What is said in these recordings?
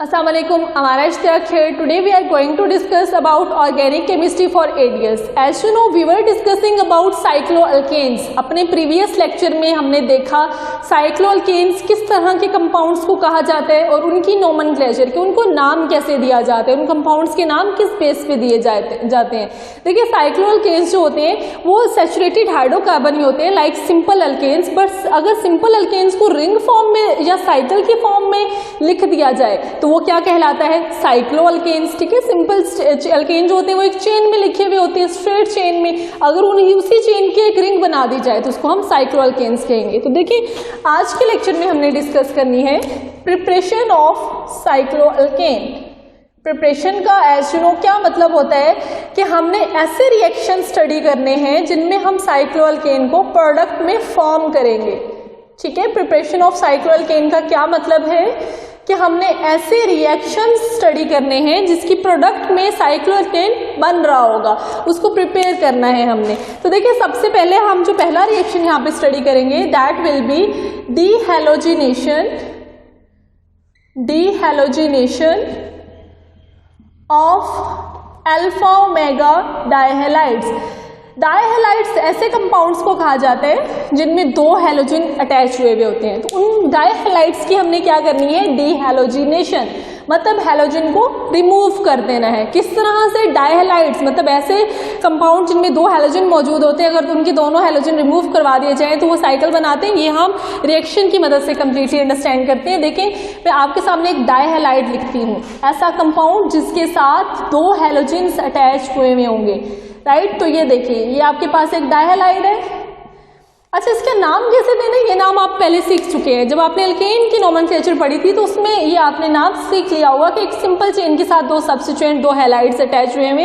अस्सलाम वालेकुम, हमारा इश्तियाक है। Today we are going to discuss about organic chemistry for ADS. As you know we were discussing about cycloalkanes. अपने previous lecture में हमने देखा साइक्लोअल्केन्स किस तरह के कंपाउंड्स को कहा जाता है और उनकी नोमेनक्लेचर कि उनको नाम कैसे दिया जाता है, उन कंपाउंड्स के नाम किस बेस पे दिए जाते हैं। देखिए साइक्लोअल्केन्स जो होते हैं वो सैचुरेटेड हाइड्रोकार्बन ही होते हैं लाइक सिंपल अल्केन्स। बट अगर सिंपल अल्केन्स को रिंग फॉर्म में या साइकिल के फॉर्म में लिख दिया जाए तो वो क्या कहलाता है, साइक्लोअल्केन्स। ठीक है, सिंपल अल्केन जो होते हैं वो एक चेन में लिखे हुए होते हैं, स्ट्रेट चेन में। अगर उन्हीं उसी चेन की एक रिंग बना दी जाए तो उसको हम साइक्लोअल्केन्स कहेंगे। तो देखिए आज के लेक्चर में हमने डिस्कस करनी है प्रिपरेशन ऑफ साइक्लोअल्केन। प्रिपरेशन का एज यू नो क्या मतलब होता है कि हमने ऐसे रिएक्शन स्टडी करने हैं जिनमें हम साइक्लोअल्केन को प्रोडक्ट में फॉर्म करेंगे। ठीक है, प्रिपरेशन ऑफ साइक्लोअल्केन का क्या मतलब है कि हमने ऐसे रिएक्शन स्टडी करने हैं जिसकी प्रोडक्ट में साइक्लोअल्केन बन रहा होगा, उसको प्रिपेयर करना है हमने। तो देखिए सबसे पहले हम जो पहला रिएक्शन यहाँ पे स्टडी करेंगे that will be dehalogenation of alpha omega dihalides. Dihalides ऐसे कंपाउंड्स को कहा जाता है जिनमें दो हैलोजन अटैच हुए हुए होते हैं। तो उन डायहैलाइड्स की हमने क्या करनी है, डीहैलोजिनेशन, मतलब हैलोजन को रिमूव कर देना है। किस तरह से, डायहैलाइड्स मतलब ऐसे कंपाउंड जिनमें दो हैलोजन मौजूद होते हैं, अगर उनके दोनों हैलोजन रिमूव करवा दिए जाएं तो वो साइकिल बनाते हैं। ये हम रिएक्शन की मदद से कंप्लीटली अंडरस्टैंड करते हैं। देखें मैं आपके सामने एक डायहैलाइड लिखती हूँ, ऐसा कंपाउंड जिसके साथ दो हैलोजन्स अटैच हुए हुए होंगे, राइट। तो ये देखिए ये आपके पास एक डायहैलाइड है। अच्छा इसका नाम कैसे देना है, ये नाम आप पहले सीख चुके हैं। जब आपने अल्केन की नोमेनक्लेचर पढ़ी थी तो उसमें ये आपने नाम सीख लिया होगा कि एक सिंपल चेन के साथ दो सब्स्टिट्यूएंट दो हैलाइड्स अटैच हुए हैं।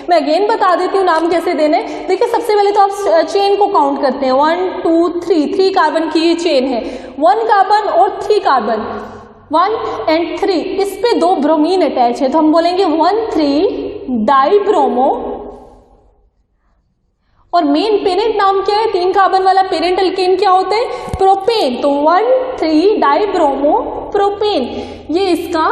मैं अगेन बता देती हूँ नाम कैसे देने। देखिए सबसे पहले तो आप चेन को काउंट करते हैं, 1 2 3 कार्बन की ये चेन है, 1 कार्बन और 3 कार्बन, 1 and 3, इस पे दो ब्रोमीन अटैच है तो हम बोलेंगे 1,3 डाइब्रोमो। और मेन पेरेंट नाम क्या है, 3 कार्बन वाला पेरेंट अल्केन क्या होता है, प्रोपेन। तो 1,3 डाइब्रोमो प्रोपेन, ये इसका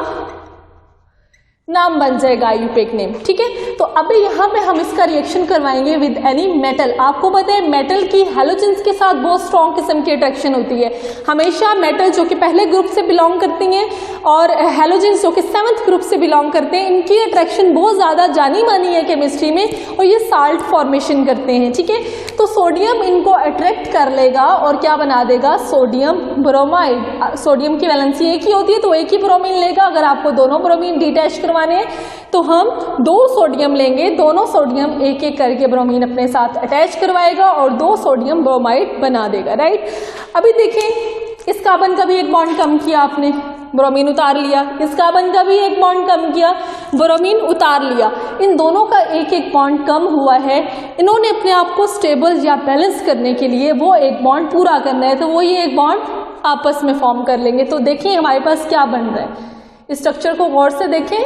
नाम बन जाएगा आईयूपीएक नेम। ठीक है, तो अभी यहाँ पे हम इसका रिएक्शन करवाएंगे विद एनी मेटल। आपको पता है मेटल की हैलोजन्स के साथ बहुत स्ट्रॉन्ग किस्म की अट्रैक्शन होती है। हमेशा मेटल जो कि पहले ग्रुप से बिलोंग करती हैं और हैलोजन्स जो कि 7th ग्रुप से बिलोंग करते हैं, इनकी अट्रैक्शन बहुत ज़्यादा जानी मानी है केमिस्ट्री में और ये साल्ट फॉर्मेशन करते हैं। ठीक है, तो सोडियम इनको अट्रैक्ट कर लेगा और क्या बना देगा, सोडियम ब्रोमाइड। सोडियम की वैलेंसी एक ही होती है तो एक ही ब्रोमीन लेगा। अगर आपको दोनों ब्रोमीन डिटैच करवाने हैं तो हम 2 सोडियम लेंगे, दोनों सोडियम एक एक करके ब्रोमीन अपने साथ अटैच करवाएगा और 2 सोडियम ब्रोमाइड बना देगा, राइट। अभी देखें इस कार्बन का भी एक बॉन्ड कम किया आपने, ब्रोमीन उतार लिया, इस कार्बन का भी एक बॉन्ड कम किया, ब्रोमीन उतार लिया। इन दोनों का एक एक बॉन्ड कम हुआ है। इन्होंने अपने आप को स्टेबल या बैलेंस करने के लिए वो एक बॉन्ड पूरा करना है तो वो ये एक बॉन्ड आपस में फॉर्म कर लेंगे। तो देखिए हमारे पास क्या बन रहा है, स्ट्रक्चर को गौर से देखें।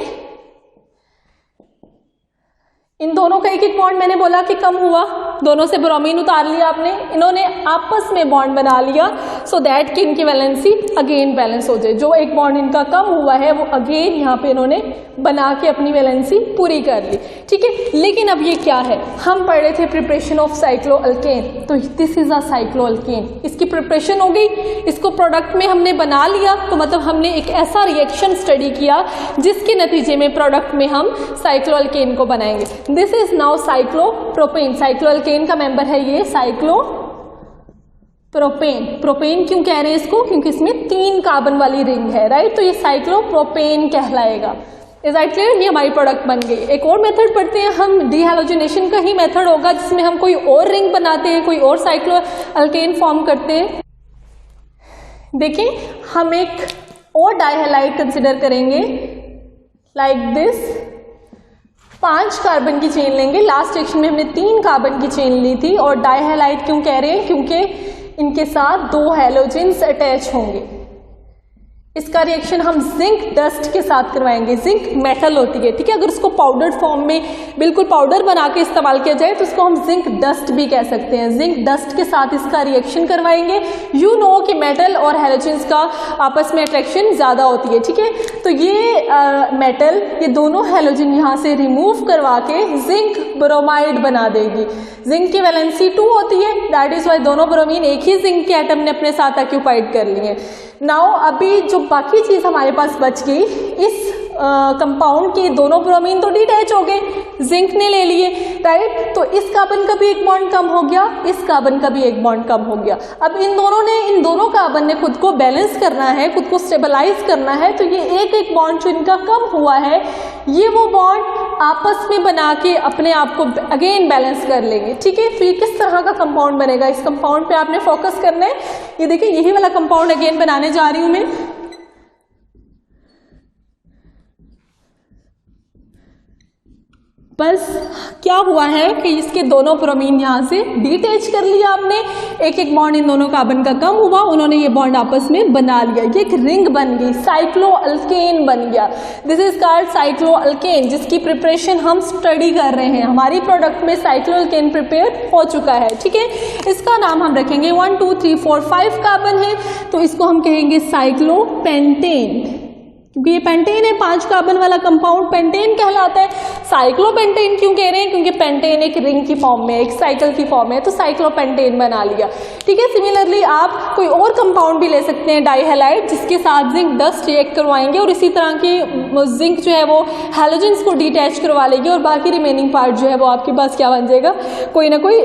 इन दोनों का एक एक बॉन्ड मैंने बोला कि कम हुआ, दोनों से ब्रोमीन उतार लिया आपने, इन्होंने आपस में बॉन्ड बना लिया सो दैट कि इनकी वैलेंसी अगेन बैलेंस हो जाए। जो एक बॉन्ड इनका कम हुआ है वो अगेन यहाँ पे इन्होंने बना के अपनी वैलेंसी पूरी कर ली। ठीक है, लेकिन अब ये क्या है, हम पढ़ रहे थे प्रिपरेशन ऑफ साइक्लोअल्केन, तो दिस इज अ साइक्लोअल्केन। इसकी प्रिपरेशन हो गई, इसको प्रोडक्ट में हमने बना लिया तो मतलब हमने एक ऐसा रिएक्शन स्टडी किया जिसके नतीजे में प्रोडक्ट में हम साइक्लोअल्केन को बनाएंगे। This is now cyclopropane. Cycloalkane का मेंबर है ये साइक्लोप्रोपेन। प्रोपेन क्यों कह रहे हैं इसको, क्योंकि इसमें 3 कार्बन वाली रिंग है, राइट। तो ये साइक्लोप्रोपेन कहलाएगा। इज दैट क्लियर, ये हमारी प्रोडक्ट बन गई। एक और मेथड पढ़ते हैं हम, डीहैलोजिनेशन का ही मेथड होगा जिसमें हम कोई और रिंग बनाते हैं, कोई और साइक्लोअल्केन फॉर्म करते हैं। देखिए हम एक और डायहैलाइड कंसिडर करेंगे लाइक दिस, 5 कार्बन की चेन लेंगे। लास्ट सेक्शन में हमने 3 कार्बन की चेन ली थी। और डायहैलाइड क्यों कह रहे हैं, क्योंकि इनके साथ 2 हैलोजन्स अटैच होंगे। इसका रिएक्शन हम जिंक डस्ट के साथ करवाएंगे। जिंक मेटल होती है, ठीक है, अगर उसको पाउडर फॉर्म में बिल्कुल पाउडर बना के इस्तेमाल किया जाए तो उसको हम जिंक डस्ट भी कह सकते हैं। जिंक डस्ट के साथ इसका रिएक्शन करवाएंगे। यू नो कि मेटल और हैलोजेंस का आपस में अट्रैक्शन ज़्यादा होती है, ठीक है। तो ये मेटल, ये दोनों हैलोजन यहाँ से रिमूव करवा के जिंक ब्रोमाइड बना देगी। जिंक की वैलेंसी 2 होती है, दैट इज वाई दोनों ब्रोमीन एक ही जिंक के एटम ने अपने साथ ऑक्यूपाइड कर लिए। नाउ अभी जो बाकी चीज हमारे पास बच गई, इस कंपाउंड की दोनों ब्रोमीन तो डिटैच हो गए, जिंक ने ले लिए, राइट। तो इस कार्बन का भी एक बॉन्ड कम हो गया, इस कार्बन का भी एक बॉन्ड कम हो गया। अब इन दोनों कार्बन ने खुद को बैलेंस करना है, खुद को स्टेबलाइज करना है। तो ये एक एक बॉन्ड जो इनका कम हुआ है, ये वो बॉन्ड आपस में बना के अपने आप को अगेन बैलेंस कर लेंगे, ठीक है। तो ये किस तरह का कंपाउंड बनेगा, इस कंपाउंड पे आपने फोकस करना है। ये देखिए, यही वाला कंपाउंड अगेन बनाने जा रही हूं मैं। बस क्या हुआ है कि इसके दोनों ब्रोमीन यहाँ से डिटैच कर लिया आपने, एक एक बॉन्ड इन दोनों कार्बन का कम हुआ, उन्होंने ये बॉन्ड आपस में बना लिया, ये एक रिंग बन गई, साइक्लोअल्केन बन गया। दिस इज कॉल्ड साइक्लोअल्केन, जिसकी प्रिपरेशन हम स्टडी कर रहे हैं। हमारी प्रोडक्ट में साइक्लोअल्केन प्रिपेयर हो चुका है, ठीक है। इसका नाम हम रखेंगे 1 2 3 4 5 कार्बन है, तो इसको हम कहेंगे साइक्लोपेंटेन, क्योंकि ये पेंटेन है, 5 कार्बन वाला कंपाउंड पेंटेन कहलाता है। साइक्लोपेंटेन क्यों कह रहे हैं, क्योंकि पेंटेन एक रिंग की फॉर्म में, एक साइकिल की फॉर्म में, तो साइक्लोपेंटेन बना लिया, ठीक है। सिमिलरली आप कोई और कंपाउंड भी ले सकते हैं, डाइहैलाइड, जिसके साथ जिंक डस्ट रिएक्ट करवाएंगे और इसी तरह की जिंक जो है वो हैलोजेंस को डिटैच करवा लेगी और बाकी रिमेनिंग पार्ट जो है वो आपके पास क्या बन जाएगा, कोई ना कोई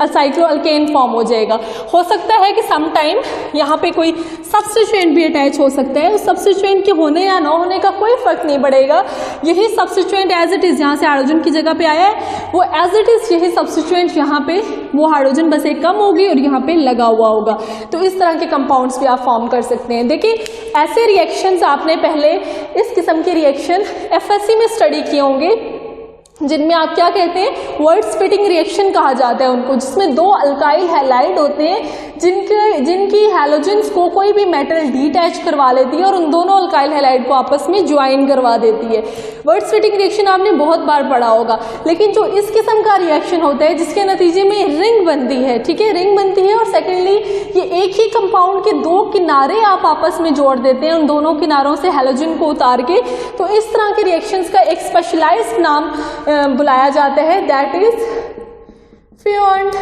साइक्लोअल्केन फॉर्म हो जाएगा। हो सकता है कि सम टाइम यहाँ पे कोई सब्स्टिट्यूएंट भी अटैच हो सकता है, उस सब्स्टिट्यूएंट के होने या ना होने का कोई फर्क नहीं पड़ेगा। यही सब्स्टिट्यूएंट एज इट इज यहाँ से हाइड्रोजन की जगह पे आया है, वो एज इट इज यही सब्स्टिट्यूएंट यहाँ पे वो हाइड्रोजन बस एक कम होगी और यहाँ पे लगा हुआ होगा। तो इस तरह के कंपाउंड्स भी आप फॉर्म कर सकते हैं। देखिए, ऐसे रिएक्शंस आपने पहले इस किस्म के रिएक्शन एफएससी में स्टडी किए होंगे, जिनमें आप क्या कहते हैं, वर्ड स्प्लिटिंग रिएक्शन कहा जाता है उनको, जिसमें 2 अल्काइल हैलाइड होते हैं जिनकी हैलोजेंस को कोई भी मेटल डिटैच करवा लेती है और उन दोनों अल्काइल हैलाइड को आपस में ज्वाइन करवा देती है। वर्ड स्प्लिटिंग रिएक्शन आपने बहुत बार पढ़ा होगा, लेकिन जो इस किस्म का रिएक्शन होता है जिसके नतीजे में रिंग बनती है, ठीक है, रिंग बनती है, और सेकेंडली ये एक ही कंपाउंड के 2 किनारे आप आपस में जोड़ देते हैं, उन दोनों किनारों से हैलोजन को उतार के। तो इस तरह के रिएक्शंस का एक स्पेशलाइज्ड नाम बुलाया जाता है, दैट इज फ्यूएंट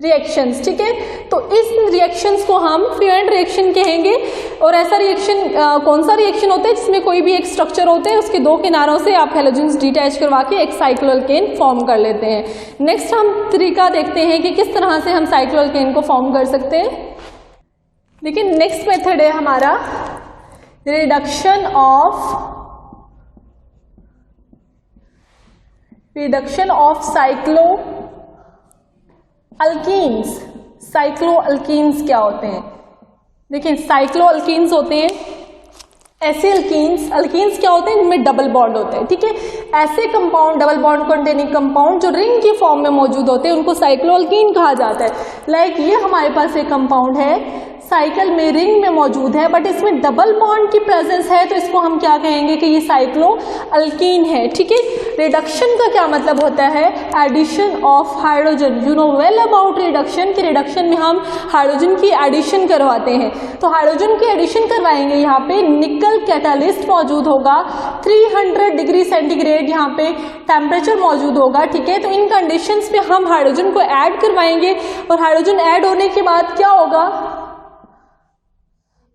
रिएक्शंस, ठीक है। तो इस रिएक्शंस को हम फ्यूएंट रिएक्शन कहेंगे। और ऐसा रिएक्शन कौन सा रिएक्शन होता है जिसमें कोई भी एक स्ट्रक्चर होता है, उसके 2 किनारों से आप हैलोजेंस डिटैच करवा के एक साइक्लोअल्केन फॉर्म कर लेते हैं। नेक्स्ट हम तरीका देखते हैं कि किस तरह से हम साइक्लोअल्केन को फॉर्म कर सकते हैं। लेकिन नेक्स्ट मेथड है हमारा रिडक्शन ऑफ साइक्लोअल्कीन्स। साइक्लोअल्कीन्स क्या होते हैं? देखिए, साइक्लोअल्कीन्स होते हैं ऐसे अल्कीन्स क्या होते हैं जिनमें डबल बॉन्ड होते हैं, ठीक है। ऐसे compound, double bond containing compound जो रिंग की फॉर्म में मौजूद होते हैं, उनको साइक्लोअल्कीन कहा जाता है। लाइक ये हमारे पास एक कंपाउंड है, साइकिल में रिंग में मौजूद है, बट इसमें डबल बॉन्ड की प्रेजेंस है, तो इसको हम क्या कहेंगे कि ये साइक्लोअल्कीन है, ठीक है। रिडक्शन का क्या मतलब होता है? Addition of hydrogen. You know well about reduction, कि रिडक्शन में हम हाइड्रोजन की एडिशन करवाते हैं। तो हाइड्रोजन की एडिशन करवाएंगे, यहाँ पे निकल कैटालिस्ट मौजूद होगा, 300 डिग्री सेंटीग्रेड यहाँ पे टेम्परेचर मौजूद होगा, ठीक है। तो इन कंडीशंस पे हम हाइड्रोजन को ऐड करवाएंगे, और हाइड्रोजन ऐड होने के बाद क्या होगा,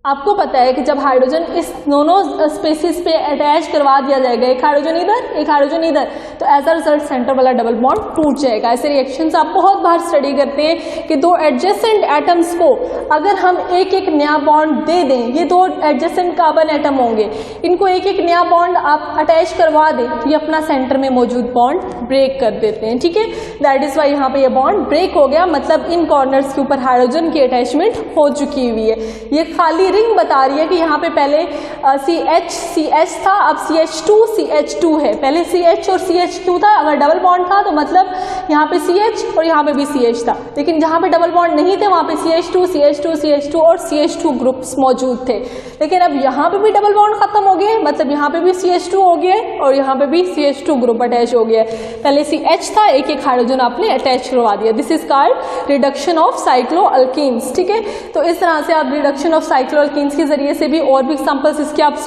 आपको पता है कि जब हाइड्रोजन इस दोनों स्पेसिस पे अटैच करवा दिया जाएगा, एक हाइड्रोजन इधर एक हाइड्रोजन इधर, तो एज अ रिजल्ट सेंटर वाला डबल बॉन्ड टूट जाएगा। ऐसे रिएक्शंस आप बहुत बार स्टडी करते हैं कि 2 एडजेसेंट एटम्स को अगर हम एक एक नया बॉन्ड दे दें, ये 2 एडजेसेंट कार्बन एटम होंगे, इनको एक एक नया बॉन्ड आप अटैच करवा दें, तो ये अपना सेंटर में मौजूद बॉन्ड ब्रेक कर देते हैं, ठीक है। दैट इज वाई यहाँ पे ये बॉन्ड ब्रेक हो गया, मतलब इन कॉर्नर्स के ऊपर हाइड्रोजन की अटैचमेंट हो चुकी हुई है। ये खाली रिंग बता रही है कि यहाँ पे पहले CH था, अब CH2 है। पहले CH और CH क्यों था? अगर डबल बॉन्ड था तो मतलब यहाँ पे CH और यहाँ पे भी CH था, लेकिन जहाँ पे डबल बॉन्ड नहीं थे वहाँ पे CH2 और CH2 ग्रुप्स मौजूद थे। लेकिन अब यहाँ पे भी डबल बॉन्ड खत्म हो गए, मतलब यहाँ पे भी CH2 हो गया और यहाँ पे भी CH2 ग्रुप अटैच हो गया। पहले CH था, एक एक हाइड्रोजन आपने अटैच करवा दिया। This is called reduction of cycloalkanes. ठीक है, तो इस तरह से आप रिडक्शन ऑफ साइक्लोअल्केन्स के जरिए से भी और भी एग्जांपल्स इसके आप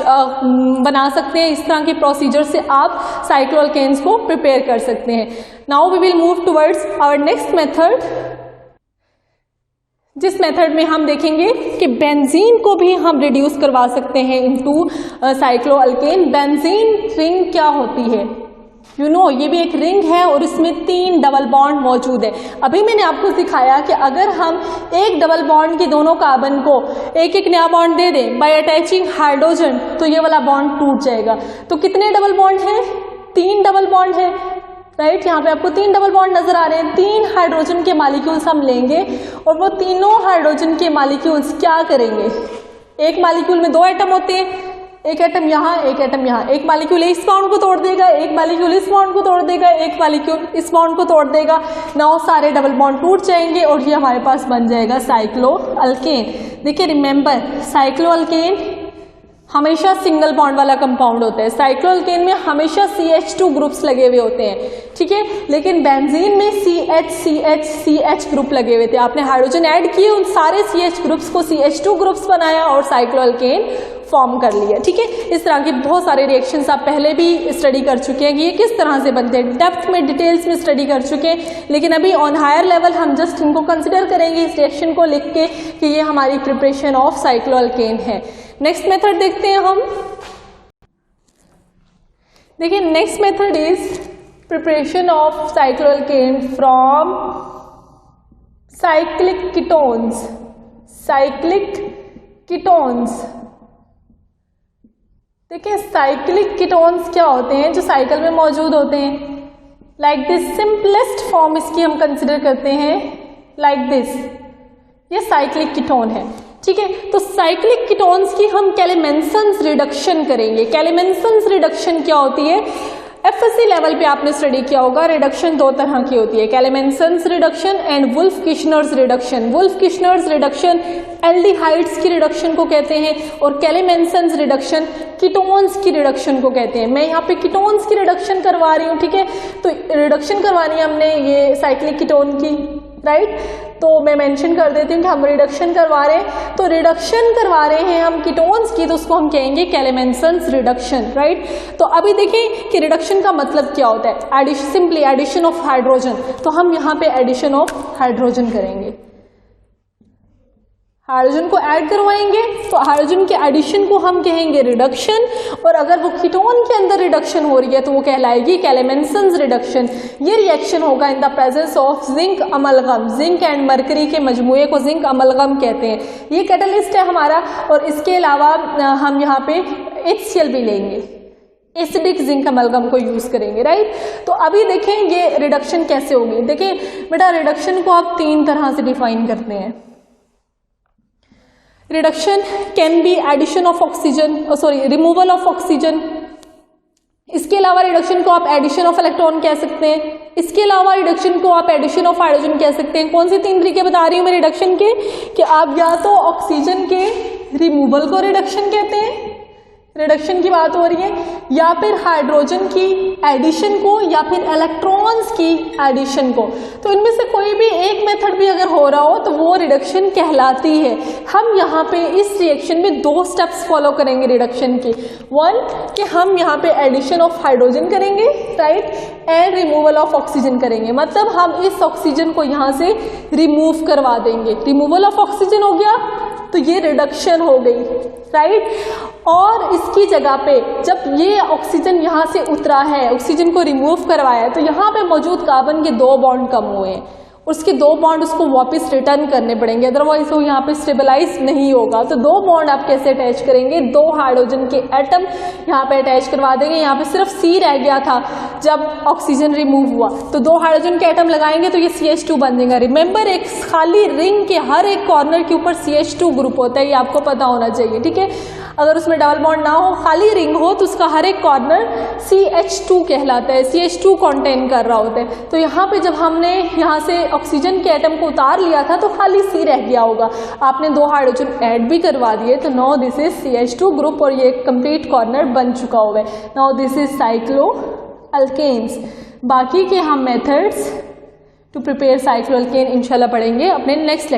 बना सकते हैं। इस तरह के प्रोसीजर से आप साइक्लोअल्केन्स को प्रिपेयर कर सकते हैं। Now we will move towards our next method, जिस मेथड में हम देखेंगे कि बेंजीन को भी हम रिड्यूस करवा सकते हैं इनटू साइक्लोअल्केन। बेंजीन रिंग क्या होती है? ये भी एक रिंग है और इसमें 3 डबल बॉन्ड मौजूद है। अभी मैंने आपको दिखाया कि अगर हम एक डबल बॉन्ड के दोनों कार्बन को एक एक नया बॉन्ड दे दें बाय अटैचिंग हाइड्रोजन, तो ये वाला बॉन्ड टूट जाएगा। तो कितने डबल बॉन्ड हैं? 3 डबल बॉन्ड है, राइट। यहाँ पे आपको 3 डबल बॉन्ड नजर आ रहे हैं। 3 हाइड्रोजन के मॉलिक्यूल्स हम लेंगे और वो तीनों हाइड्रोजन के मॉलिक्यूल्स क्या करेंगे? एक मॉलिक्यूल में 2 एटम होते हैं, एक एटम यहाँ, एक एटम यहाँ। एक मॉलिक्यूल इस बॉन्ड को तोड़ देगा, एक मॉलिक्यूल इस बॉन्ड को तोड़ देगा, एक मॉलिक्यूल इस बॉन्ड को तोड़ देगा। नाउ सारे डबल बॉन्ड टूट जाएंगे और ये हमारे पास बन जाएगा साइक्लोअल्केन। देखिए रिमेंबर, साइक्लोअल्केन हमेशा सिंगल बॉन्ड वाला कंपाउंड होता है। साइक्लोअल्केन में हमेशा CH2 ग्रुप्स लगे हुए होते हैं, ठीक है। लेकिन बेंजीन में CH ग्रुप लगे हुए थे। आपने हाइड्रोजन ऐड किए, उन सारे CH ग्रुप्स को CH2 ग्रुप्स बनाया और साइक्लोअल्केन फॉर्म कर लिया, ठीक है। इस तरह के बहुत सारे रिएक्शंस आप पहले भी स्टडी कर चुके हैं कि ये किस तरह से बनते हैं, डेप्थ में डिटेल्स में स्टडी कर चुके हैं। लेकिन अभी ऑन हायर लेवल हम जस्ट इनको कंसिडर करेंगे, इस रिएक्शन को लिख के कि ये हमारी प्रिपरेशन ऑफ साइक्लोअल्केन है। नेक्स्ट मेथड देखते हैं हम। देखिए next method is preparation of cycloalkane from cyclic ketones. Cyclic ketones, देखिए साइक्लिक कीटोन्स क्या होते हैं? जो साइकिल में मौजूद होते हैं। लाइक दिस, सिंपलेस्ट फॉर्म इसकी हम कंसिडर करते हैं लाइक दिस, ये साइक्लिक कीटोन है, ठीक है। तो साइक्लिक कीटोन्स की हम कैलेमेंसन्स रिडक्शन करेंगे। कैलेमेंसन्स रिडक्शन क्या होती है? FSC लेवल पे आपने स्टडी किया होगा। रिडक्शन 2 तरह की होती है, Clemmensen's reduction and Wolff Kishner's reduction. Wolff Kishner's reduction aldehydes की रिडक्शन को कहते हैं और कैलेमेंसन्स रिडक्शन कीटोन्स की रिडक्शन को कहते हैं। मैं यहाँ पे कीटोन्स की रिडक्शन करवा रही हूँ, ठीक है। तो रिडक्शन करवानी है हमने ये साइक्लिक कीटोन की, राइट। तो मैं मेंशन कर देती हूँ कि हम रिडक्शन करवा रहे हैं। तो रिडक्शन करवा रहे हैं हम कीटोन्स की, तो उसको हम कहेंगे कैलेमेंसन्स रिडक्शन, राइट। तो अभी देखें कि रिडक्शन का मतलब क्या होता है। Simply addition of hydrogen. तो हम यहाँ पे एडिशन ऑफ हाइड्रोजन करेंगे, हाइड्रोजन को ऐड करवाएंगे। तो हाइड्रोजन के एडिशन को हम कहेंगे रिडक्शन, और अगर वो कीटोन के अंदर रिडक्शन हो रही है तो वो कहलाएगी कैलेमेंसन्स रिडक्शन। ये रिएक्शन होगा in the presence of zinc amalgam. Zinc and mercury के मजमूए को जिंक अमलगम कहते हैं। ये कैटलिस्ट है हमारा, और इसके अलावा हम यहाँ पे HCl भी लेंगे, एसिडिक जिंक अमलगम को यूज करेंगे, राइट। तो अभी देखें ये रिडक्शन कैसे होगी। देखिए बेटा, रिडक्शन को आप 3 तरह से डिफाइन करते हैं। Reduction can be addition of oxygen, removal of oxygen. इसके अलावा रिडक्शन को आप एडिशन ऑफ इलेक्ट्रॉन कह सकते हैं। इसके अलावा रिडक्शन को आप एडिशन ऑफ हाइड्रोजन कह सकते हैं। कौन से 3 तरीके बता रही हूं मैं रिडक्शन के, कि आप या तो ऑक्सीजन के रिमूवल को रिडक्शन कहते हैं, रिडक्शन की बात हो रही है, या फिर हाइड्रोजन की एडिशन को, या फिर इलेक्ट्रॉन्स की एडिशन को। तो इनमें से कोई भी एक मेथड भी अगर हो रहा हो तो वो रिडक्शन कहलाती है। हम यहाँ पे इस रिएक्शन में 2 स्टेप्स फॉलो करेंगे रिडक्शन के। 1 कि हम यहाँ पे एडिशन ऑफ हाइड्रोजन करेंगे, right, and removal of oxygen करेंगे। मतलब हम इस ऑक्सीजन को यहाँ से रिमूव करवा देंगे। रिमूवल ऑफ ऑक्सीजन हो गया तो ये रिडक्शन हो गई, राइट। और इसकी जगह पे जब ये ऑक्सीजन यहाँ से उतरा है, ऑक्सीजन को रिमूव करवाया है, तो यहाँ पे मौजूद कार्बन के 2 बॉन्ड कम हुए हैं, उसके 2 बॉन्ड उसको वापस रिटर्न करने पड़ेंगे, अदरवाइज वो यहाँ पे स्टेबलाइज नहीं होगा। तो 2 बॉन्ड आप कैसे अटैच करेंगे, 2 हाइड्रोजन के एटम यहाँ पे अटैच करवा देंगे। यहाँ पे सिर्फ C रह गया था जब ऑक्सीजन रिमूव हुआ, तो 2 हाइड्रोजन के एटम लगाएंगे तो ये CH2 बन जाएगा। रिमेंबर, एक खाली रिंग के हर एक कॉर्नर के ऊपर CH2 ग्रुप होता है, ये आपको पता होना चाहिए, ठीक है। अगर उसमें डबल बॉन्ड ना हो, खाली रिंग हो, तो उसका हर एक कॉर्नर CH2 कहलाता है, CH2 कंटेन कर रहा होता है। तो यहाँ पे जब हमने यहाँ से ऑक्सीजन के एटम को उतार लिया था तो खाली C रह गया होगा, आपने 2 हाइड्रोजन ऐड भी करवा दिए, तो now this is CH2 group और ये कंप्लीट कॉर्नर बन चुका हुआ है। Now this is cycloalkanes. बाकी के हम methods to prepare cycloalkane इंशाल्लाह पढ़ेंगे अपने नेक्स्ट